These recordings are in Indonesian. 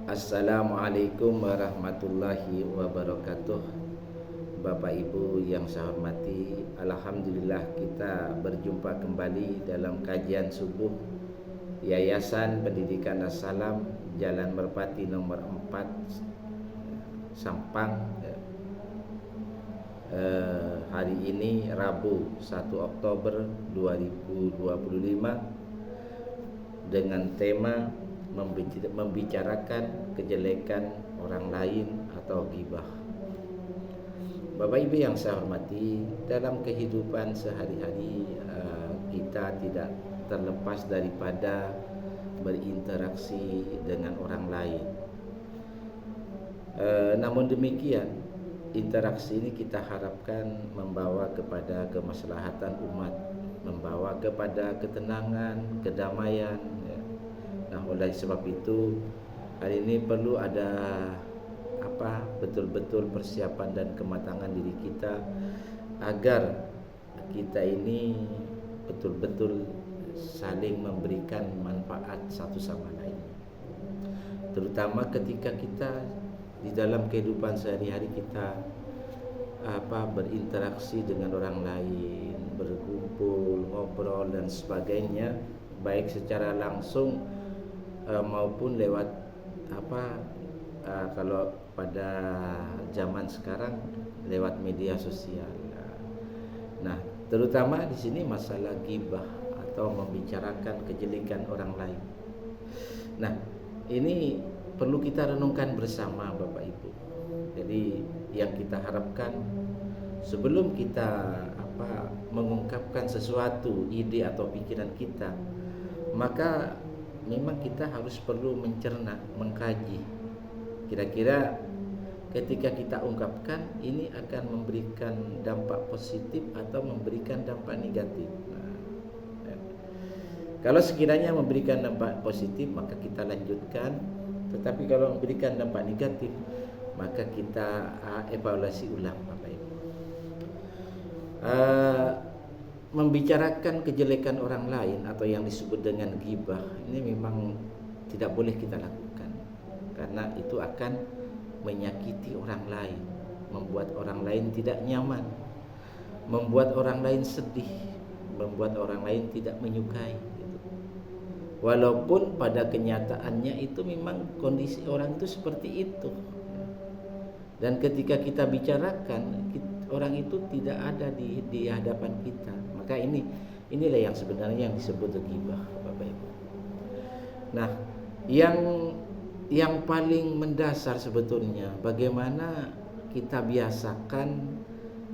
Assalamualaikum warahmatullahi wabarakatuh. Bapak Ibu yang saya hormati, alhamdulillah kita berjumpa kembali dalam kajian subuh Yayasan Pendidikan As-Salam, Jalan Merpati nomor 4, Sampang. Hari ini Rabu 1 Oktober 2025 dengan tema membicarakan kejelekan orang lain atau ghibah. Bapak Ibu yang saya hormati, dalam kehidupan sehari-hari kita tidak terlepas daripada berinteraksi dengan orang lain. Namun demikian, interaksi ini kita harapkan membawa kepada kemaslahatan umat, membawa kepada ketenangan, kedamaian. Nah, oleh sebab itu hari ini perlu ada betul-betul persiapan dan kematangan diri kita agar kita ini betul-betul saling memberikan manfaat satu sama lain. Terutama ketika kita di dalam kehidupan sehari-hari kita berinteraksi dengan orang lain, berkumpul, ngobrol dan sebagainya, baik secara langsung maupun lewat kalau pada zaman sekarang lewat media sosial. Nah, terutama di sini masalah ghibah atau membicarakan kejelekan orang lain. Nah, ini perlu kita renungkan bersama Bapak Ibu. Jadi yang kita harapkan sebelum kita mengungkapkan sesuatu ide atau pikiran kita, maka memang kita harus perlu mencerna, mengkaji. Kira-kira ketika kita ungkapkan ini akan memberikan dampak positif atau memberikan dampak negatif. Kalau sekiranya memberikan dampak positif maka kita lanjutkan, tetapi kalau memberikan dampak negatif maka kita evaluasi ulang, Bapak Ibu. Membicarakan kejelekan orang lain atau yang disebut dengan ghibah ini memang tidak boleh kita lakukan, karena itu akan menyakiti orang lain, membuat orang lain tidak nyaman, membuat orang lain sedih, membuat orang lain tidak menyukai gitu. Walaupun pada kenyataannya itu memang kondisi orang itu seperti itu, dan ketika kita bicarakan orang itu tidak ada di hadapan kita, maka inilah yang sebenarnya yang disebut ghibah, Bapak Ibu. Nah, yang paling mendasar sebetulnya bagaimana kita biasakan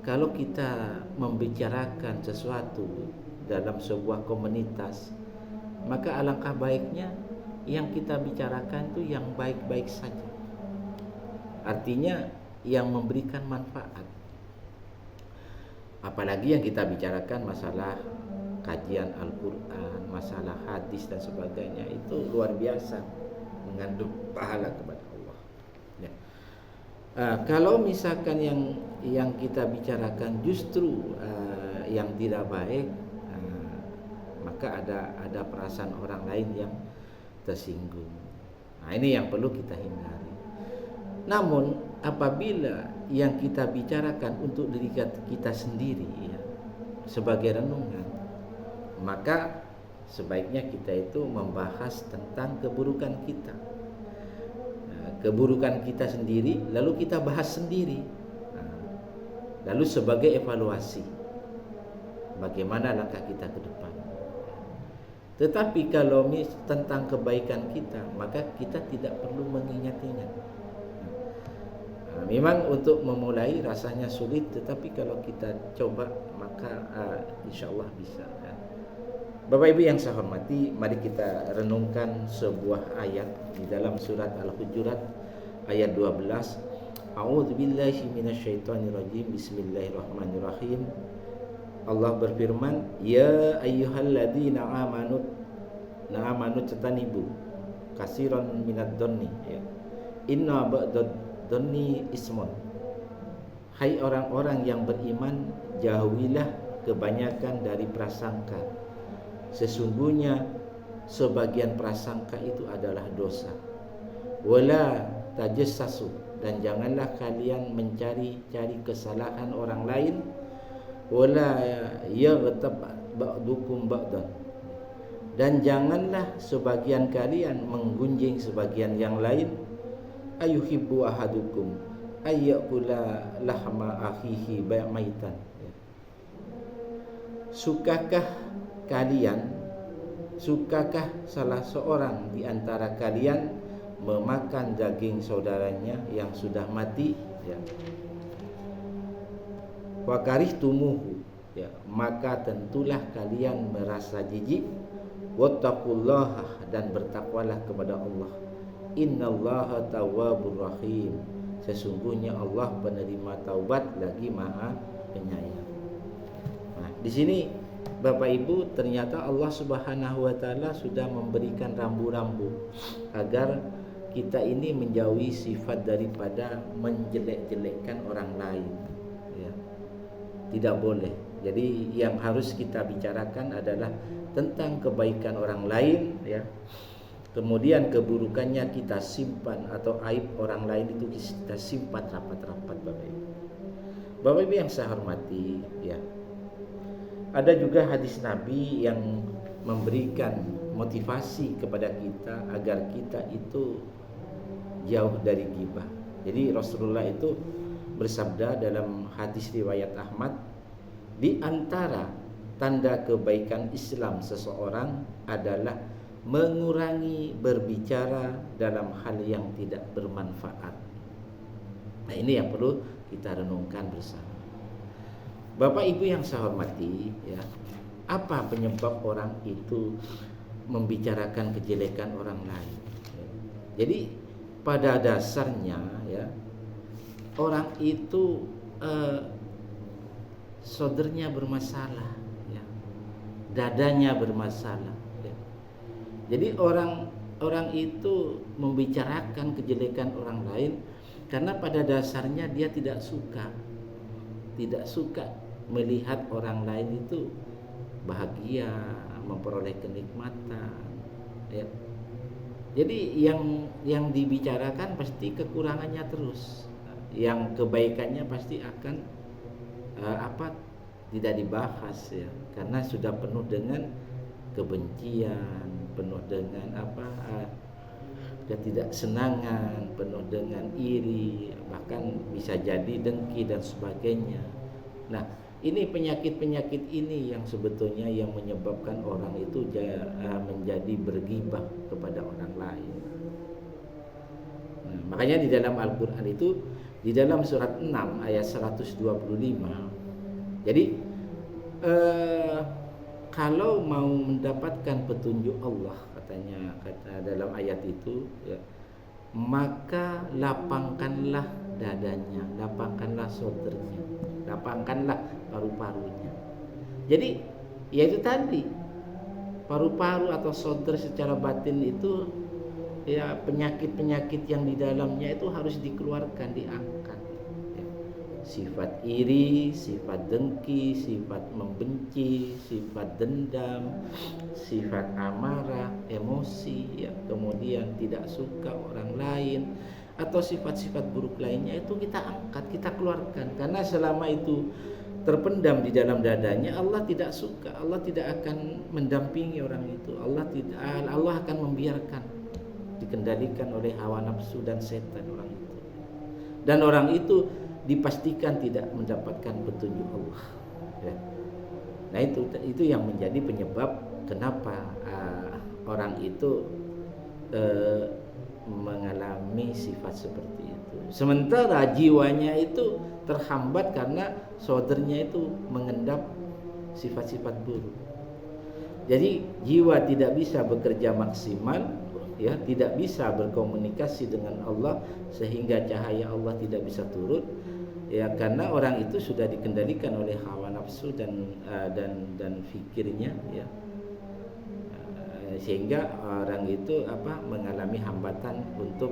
kalau kita membicarakan sesuatu dalam sebuah komunitas, maka alangkah baiknya yang kita bicarakan itu yang baik-baik saja. Artinya yang memberikan manfaat. Apalagi yang kita bicarakan masalah kajian Al-Quran, masalah hadis dan sebagainya, itu luar biasa mengandung pahala kepada Allah. Ya. Kalau misalkan yang kita bicarakan justru yang tidak baik, maka ada perasaan orang lain yang tersinggung. Nah, ini yang perlu kita hindari. Namun apabila yang kita bicarakan untuk diri kita sendiri ya, sebagai renungan, maka sebaiknya kita itu membahas tentang keburukan kita, keburukan kita sendiri, lalu kita bahas sendiri, lalu sebagai evaluasi bagaimana langkah kita ke depan. Tetapi kalau tentang kebaikan kita, maka kita tidak perlu mengingat-ingat. Memang untuk memulai rasanya sulit, tetapi kalau kita coba maka insya Allah bisa. Bapak Ibu yang saya hormati, mari kita renungkan sebuah ayat di dalam surat Al-Hujurat ayat 12. A'udzubillahi minasyaitonirrajim. Bismillahirrahmanirrahim. Allah berfirman, ya ayyuhalladzina amanu tatanibu kasiran minad dhanni, ya. Inna ba'dad dhanni ismun. Hai orang-orang yang beriman, jauhilah kebanyakan dari prasangka. Sesungguhnya sebagian prasangka itu adalah dosa. wala tajassasu, dan janganlah kalian mencari-cari kesalahan orang lain, wala yaghtab ba'dukum ba'dan, dan janganlah sebagian kalian menggunjing sebagian yang lain. Ayuhibbu ahadukum ayyakula lahma akhihi maitan, sukakah salah seorang di antara kalian memakan daging saudaranya yang sudah mati, ya. Wa karihtumuhu, ya, maka tentulah kalian merasa jijik. Wattaqullaha, dan bertakwalah kepada Allah. Innallaha tawwabur rahim, sesungguhnya Allah penerima taubat lagi Maha Penyayang. Nah, di sini Bapak Ibu, ternyata Allah Subhanahu wa taala sudah memberikan rambu-rambu agar kita ini menjauhi sifat daripada menjelek-jelekkan orang lain, ya. Tidak boleh. Jadi yang harus kita bicarakan adalah tentang kebaikan orang lain, ya. Kemudian keburukannya kita simpan, atau aib orang lain itu kita simpan rapat-rapat, Bapak Ibu. Bapak Ibu yang saya hormati, ya. Ada juga hadis Nabi yang memberikan motivasi kepada kita agar kita itu jauh dari ghibah. Jadi Rasulullah itu bersabda dalam hadis riwayat Ahmad, di antara tanda kebaikan Islam seseorang adalah mengurangi berbicara dalam hal yang tidak bermanfaat. Nah, ini yang perlu kita renungkan bersama. Bapak Ibu yang saya hormati, ya, apa penyebab orang itu membicarakan kejelekan orang lain? Jadi pada dasarnya, ya, orang itu sodernya bermasalah, ya, dadanya bermasalah, ya. Jadi orang itu membicarakan kejelekan orang lain karena pada dasarnya dia tidak suka melihat orang lain itu bahagia, memperoleh kenikmatan, ya. Jadi yang dibicarakan pasti kekurangannya terus, yang kebaikannya pasti akan tidak dibahas, ya, karena sudah penuh dengan kebencian, penuh dengan ketidaksenangan, penuh dengan iri, bahkan bisa jadi dengki dan sebagainya. Nah, ini penyakit-penyakit ini yang sebetulnya yang menyebabkan orang itu menjadi berghibah kepada orang lain. Nah, makanya di dalam Al-Quran itu, di dalam surat 6 ayat 125, jadi kalau mau mendapatkan petunjuk Allah, kata dalam ayat itu, ya, maka lapangkanlah dadanya, lapangkanlah sodernya, lapangkanlah paru-parunya. Jadi ya itu tadi, paru-paru atau soder secara batin itu, ya, penyakit-penyakit yang di dalamnya itu harus dikeluarkan, diangkat, ya. Sifat iri, sifat dengki, sifat membenci, sifat dendam, sifat amarah, emosi, ya, kemudian tidak suka orang lain, atau sifat-sifat buruk lainnya itu kita angkat, kita keluarkan. Karena selama itu terpendam di dalam dadanya, Allah tidak suka, Allah tidak akan mendampingi orang itu. Allah akan membiarkan dikendalikan oleh hawa nafsu dan setan orang itu. Dan orang itu dipastikan tidak mendapatkan petunjuk Allah, ya. Nah, itu yang menjadi penyebab kenapa orang itu mengalami sifat seperti itu. Sementara jiwanya itu terhambat karena sodernya itu mengendap sifat-sifat buruk. Jadi jiwa tidak bisa bekerja maksimal, ya, tidak bisa berkomunikasi dengan Allah sehingga cahaya Allah tidak bisa turun, ya, karena orang itu sudah dikendalikan oleh hawa nafsu dan fikirnya, ya. Sehingga orang itu mengalami hambatan untuk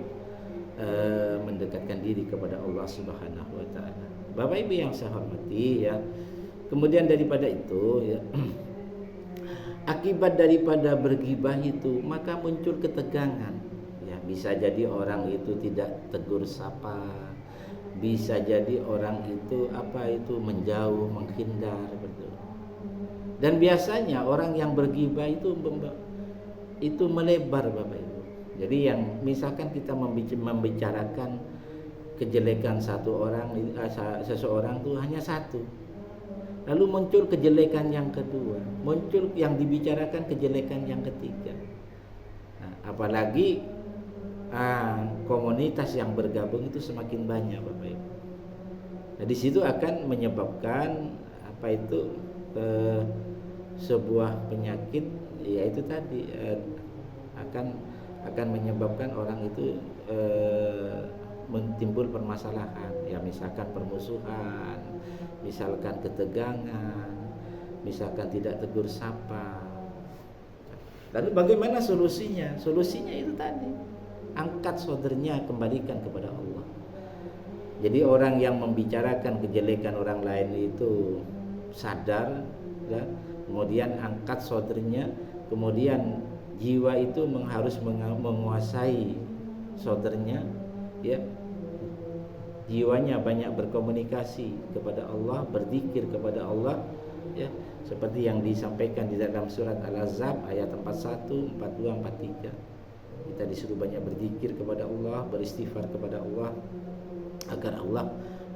mendekatkan diri kepada Allah Subhanahu wa taala. Bapak Ibu yang saya hormati, ya. Kemudian daripada itu, ya, akibat daripada berghibah itu maka muncul ketegangan, ya, Bisa jadi orang itu tidak tegur sapa, bisa jadi orang itu menjauh, menghindar, betul. Dan biasanya orang yang bergibah itu melebar, Bapak Ibu. Jadi yang misalkan kita membicarakan kejelekan seseorang itu hanya satu, lalu muncul kejelekan yang kedua, muncul yang dibicarakan kejelekan yang ketiga. Nah, apalagi komunitas yang bergabung itu semakin banyak, Bapak Ibu. Nah, di situ akan menyebabkan sebuah penyakit, yaitu tadi akan menyebabkan orang itu timbul permasalahan, ya misalkan permusuhan, misalkan ketegangan, misalkan tidak tegur sapa. Lalu bagaimana solusinya? Solusinya itu tadi, angkat shodernya, kembalikan kepada Allah. Jadi orang yang membicarakan kejelekan orang lain itu sadar, ya, kemudian angkat shodernya, kemudian jiwa itu harus menguasai shodernya, ya. Jiwanya banyak berkomunikasi kepada Allah, berzikir kepada Allah, ya, seperti yang disampaikan di dalam surat Al-Ahzab ayat 41, 42, 43. Kita disuruh banyak berzikir kepada Allah, beristighfar kepada Allah, agar Allah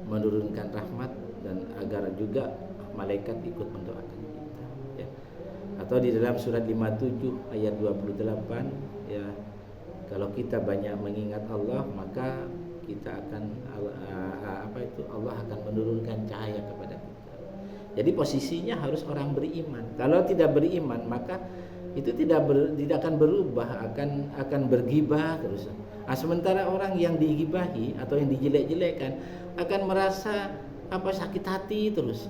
menurunkan rahmat dan agar juga malaikat ikut mendoakan kita, ya. Atau di dalam surat 57 ayat 28, ya, kalau kita banyak mengingat Allah, maka kita akan Allah akan menurunkan cahaya kepada kita. Jadi posisinya harus orang beriman. Kalau tidak beriman, maka itu tidak akan berubah, akan bergibah terus. Sementara orang yang digibahi atau yang dijelek-jelekkan akan merasa sakit hati terus,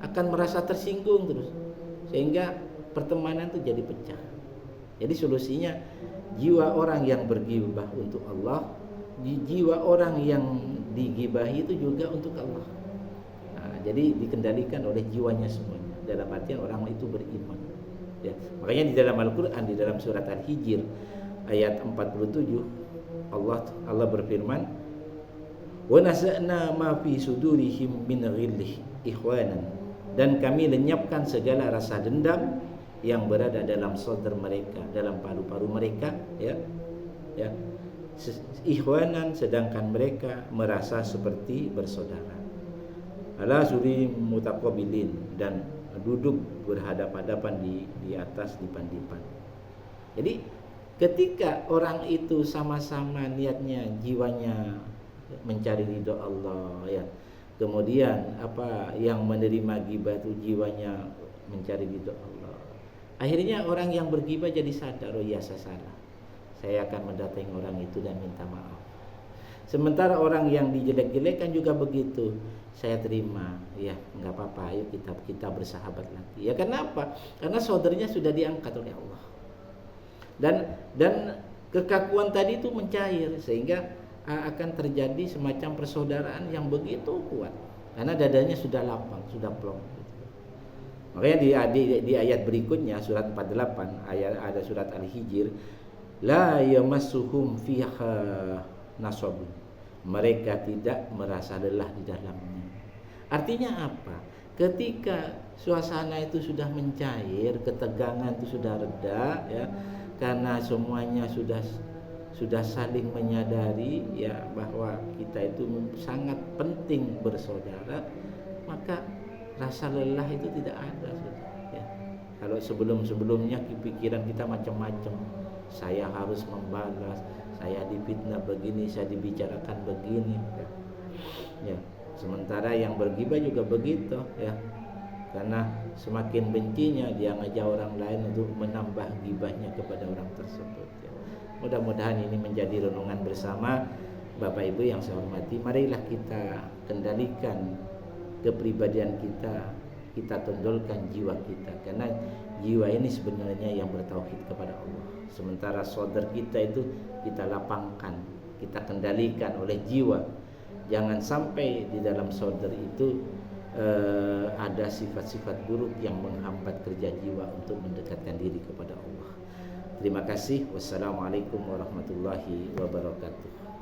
akan merasa tersinggung terus, sehingga pertemanan itu jadi pecah. Jadi solusinya, jiwa orang yang bergibah untuk Allah, jiwa orang yang digibahi itu juga untuk Allah. Jadi dikendalikan oleh jiwanya semuanya, dalam artian orang itu beriman, ya. Makanya di dalam Al-Quran, di dalam surat Al-Hijr ayat 47, Allah berfirman, wa naza'na ma fi sudurihim min ghillih ikhwanan, dan kami lenyapkan segala rasa dendam yang berada dalam saudara mereka, dalam paru-paru mereka, ya, ikhwanan, sedangkan mereka merasa seperti bersaudara. Ala suri mutaqabilin, dan duduk berhadap-hadapan di atas dipan-dipan. Jadi ketika orang itu sama-sama niatnya, jiwanya mencari ridho Allah, ya, kemudian yang menerima ghibah itu jiwanya mencari ridho Allah, akhirnya orang yang berghibah jadi sadar, oh iya saya salah, saya akan mendatangi orang itu dan minta maaf. Sementara orang yang dijelek-jelekkan juga begitu, saya terima, ya nggak apa-apa, ayo kita bersahabat lagi. Ya kenapa? Karena saudaranya sudah diangkat oleh Allah. Dan kekakuan tadi itu mencair, sehingga akan terjadi semacam persaudaraan yang begitu kuat, karena dadanya sudah lapang, sudah plong. Makanya di ayat berikutnya, surat 48, ada surat Al-Hijr, la yamassuhum fiha nasabun, mereka tidak merasa lelah di dalamnya. Artinya apa? Ketika suasana itu sudah mencair, ketegangan itu sudah reda, ya, karena semuanya sudah saling menyadari, ya, bahwa kita itu sangat penting bersaudara, maka rasa lelah itu tidak ada, ya. Kalau sebelumnya pikiran kita macam-macam, saya harus membalas, saya difitnah begini, saya dibicarakan begini, ya. Sementara yang berghibah juga begitu, ya, karena semakin bencinya dia ngajak orang lain untuk menambah ghibahnya kepada orang tersebut, ya. Mudah-mudahan ini menjadi renungan bersama, Bapak Ibu yang saya hormati. Marilah kita kendalikan kepribadian kita tondolkan jiwa kita, karena jiwa ini sebenarnya yang bertauhid kepada Allah. Sementara saudara kita itu kita lapangkan, kita kendalikan oleh jiwa. Jangan sampai di dalam saudara itu ada sifat-sifat buruk yang menghambat kerja jiwa untuk mendekatkan diri kepada Allah. Terima kasih. Wassalamualaikum warahmatullahi wabarakatuh.